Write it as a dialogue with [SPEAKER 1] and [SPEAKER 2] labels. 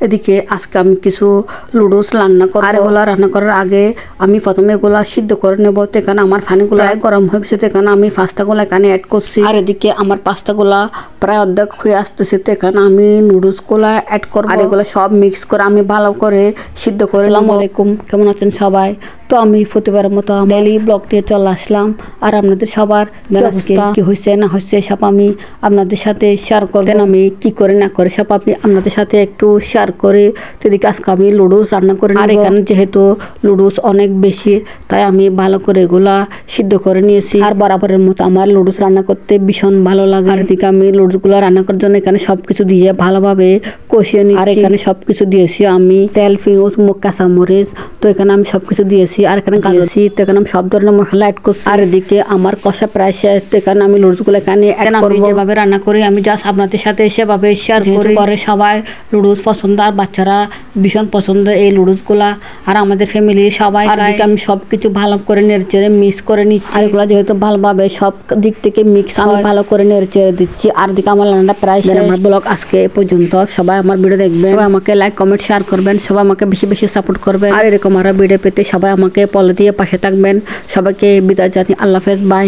[SPEAKER 1] এদিকে আজকে আমি কিছু লুডুস রান্না করব। আর এগুলা রান্না করার আগে আমি প্রথমে এগুলা সিদ্ধ করে নেব। তো এখানে আমার পানিগুলো গরম হয়ে গেছে, তো এখানে আমি পাস্তাগুলো এখানে অ্যাড করছি। আর এদিকে আমার পাস্তাগুলা প্রায় অর্ধেক হয়ে আসতেছে, তো এখানে আমি নুডলসগুলা অ্যাড করব। আর এগুলো সব মিক্স করে আমি ভালো করে সিদ্ধ করে। আসসালামু আলাইকুম, কেমন আছেন সবাই? তো আমি প্রতিবারের মতো ডেইলি ব্লগ দিয়ে চলে আসলাম। আর আপনাদের সবার কি হয়েছে না হয়েছে সব আমি আপনাদের সাথে শেয়ার করবেন। আমি কি করে না করে সব আমি আপনাদের সাথে একটু শেয়ার করে। তো এদিকে আজকে আমি লুডুস রান্না করে নিব। আর এখানে যেহেতু লুডুস অনেক বেশি, তাই আমি ভালো করে এগুলা সিদ্ধ করে নিয়েছি। আর বরাবরের মতো আমার লুডুস রান্না করতে ভীষণ ভালো লাগে। আর এদিকে আমি লুডুসগুলো রান্না করার জন্য এখানে সবকিছু দিয়ে ভালোভাবে কষিয়ে নিই। আর এখানে সবকিছু দিয়েছি আমি তেল, পেঁয়াজ, কাঁচামরিচ। তো এখানে আমি সবকিছু দিয়েছি। আর এখানে দিয়েছি, তো এখানে আমি সব ধরনের মশলা অ্যাড করছি। আর এদিকে আমার কষা প্রায় শেষ, তো এখানে আমি লুডুসগুলো এখানে অ্যাড করব। যেভাবে রান্না করি আমি জাস্ট আপনাদের সাথে সেভাবে শেয়ার করে। সবাই লুডুস পছন্দ, আর বাচ্চারা ভীষণ পছন্দ এই লুডুসগুলা। আর আমাদের ফ্যামিলি সবাই। আর এদিকে আমি সবকিছু ভালো করে নেড়েচেড়ে মিক্স করে নিচ্ছি। আর এগুলো যেহেতু ভালোভাবে সব দিক থেকে মিক্স, আমি ভালো করে নেড়েচেড়ে দিচ্ছি। আর দিকে আমার রান্নাটা প্রায় শেষ। আমার ব্লগ আজকে এ পর্যন্ত। সবাই আমার ভিডিও দেখবেন, সবাই আমাকে লাইক, কমেন্ট, শেয়ার করবেন, সবাই আমাকে বেশি বেশি সাপোর্ট করবেন। আর এরকম আরো ভিডিও পেতে সবাই আমাকে ফলো দিয়ে পাশে থাকবেন। সবাইকে বিদায় জানি, আল্লাহ হাফেজ, বাই।